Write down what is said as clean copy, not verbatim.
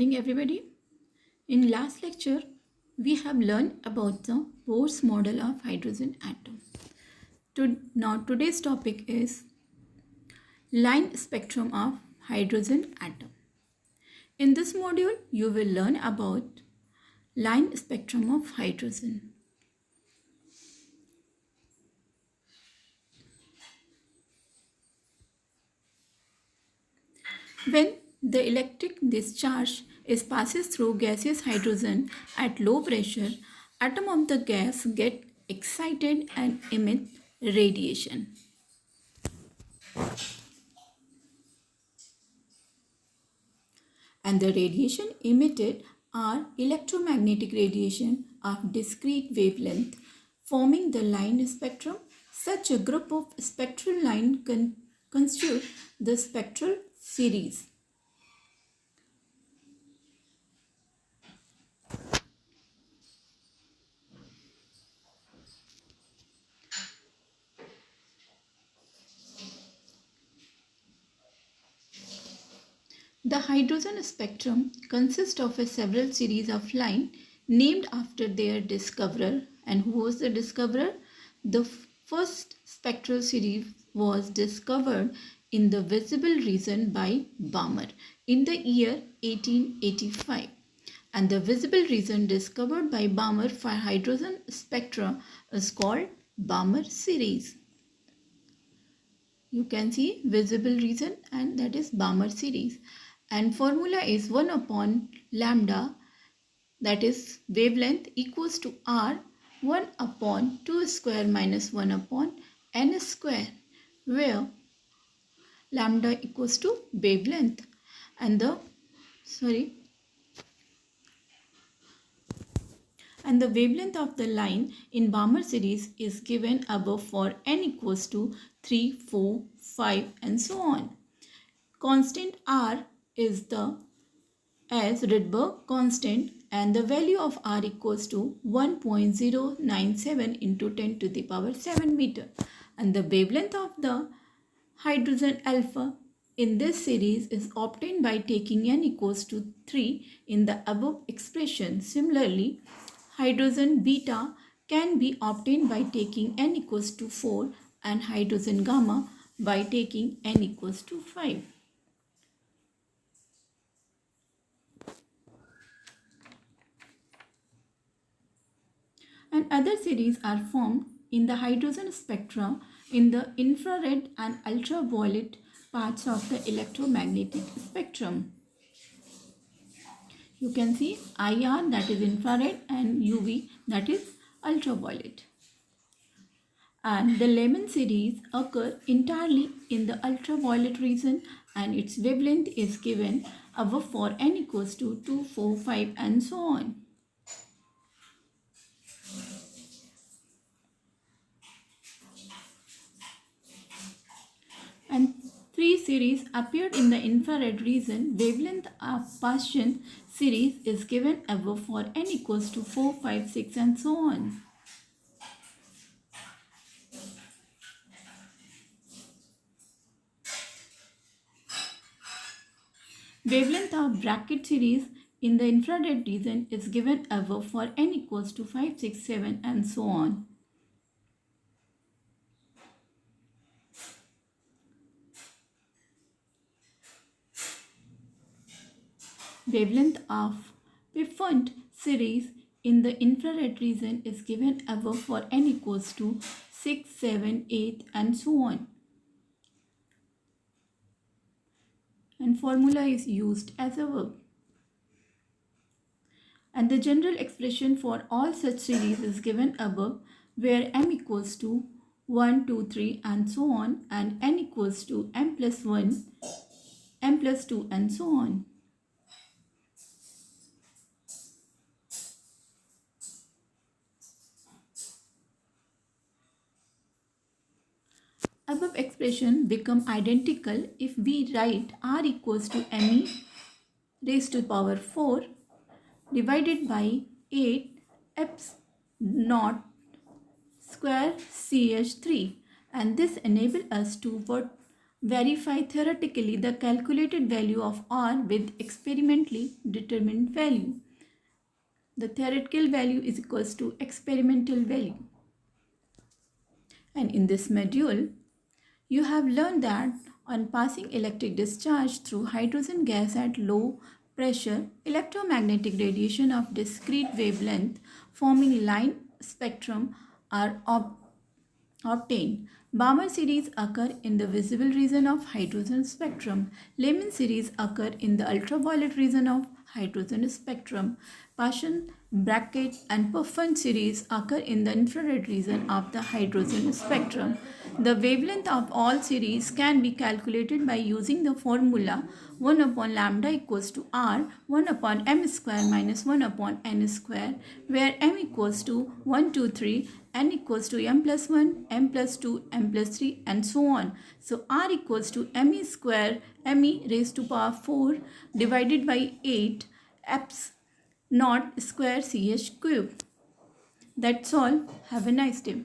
morning, everybody. In last lecture, we have learned about the Bohr's model of hydrogen atom. Now today's topic is line spectrum of hydrogen atom. In this module, you will learn about line spectrum of hydrogen. When the electric discharge passes through gaseous hydrogen at low pressure, atom of the gas get excited and emit radiation. And the radiation emitted are electromagnetic radiation of discrete wavelength, forming the line spectrum. Such a group of spectral lines constitute the spectral series. The hydrogen spectrum consists of a several series of lines named after their discoverer. And who was the discoverer? The first spectral series was discovered in the visible region by Balmer in the year 1885. And the visible region discovered by Balmer for hydrogen spectra is called Balmer series. You can see visible region, and that is Balmer series. And formula is 1 upon lambda, that is wavelength, equals to R 1 upon 2 square minus 1 upon n square, where lambda equals to wavelength and the wavelength of the line in Balmer series is given above for n equals to 3, 4, 5 and so on. Constant R is the as Rydberg constant, and the value of R equals to 1.097 into 10 to the power 7 meter. And the wavelength of the hydrogen alpha in this series is obtained by taking n equals to 3 in the above expression. Similarly, hydrogen beta can be obtained by taking n equals to 4 and hydrogen gamma by taking n equals to 5. And other series are formed in the hydrogen spectra in the infrared and ultraviolet parts of the electromagnetic spectrum. You can see IR, that is infrared, and UV, that is ultraviolet. And the Lemon series occur entirely in the ultraviolet region, and its wavelength is given above for n equals to 2, 4, 5 and so on. And 3 series appeared in the infrared region. Wavelength of Paschen series is given above for n equals to 4, 5, 6 and so on. Wavelength of bracket series in the infrared region is given above for n equals to 5, 6, 7 and so on. Wavelength of Pfund series in the infrared region is given above for n equals to 6, 7, 8 and so on. And formula is used as a verb. And the general expression for all such series is given above, where m equals to 1, 2, 3 and so on, and n equals to m plus 1, m plus 2 and so on. Above expression become identical if we write R equals to me raised to the power 4 divided by 8 epsilon naught square ch3, and this enable us to Verify theoretically the calculated value of R with experimentally determined value. The theoretical value is equals to experimental value. And in this module, you have learned that on passing electric discharge through hydrogen gas at low pressure, electromagnetic radiation of discrete wavelength forming line spectrum are obtained. Balmer series occur in the visible region of hydrogen spectrum. Lyman series occur in the ultraviolet region of hydrogen spectrum. Paschen, Brackett and Puffin series occur in the infrared region of the hydrogen spectrum. The wavelength of all series can be calculated by using the formula 1 upon lambda equals to r 1 upon m square minus 1 upon n square, where m equals to 1, 2, 3, n equals to m plus 1, m plus 2, m plus 3 and so on. So r equals to me square me raised to power 4 divided by 8 epsilon naught square ch cube. That's all. Have a nice day.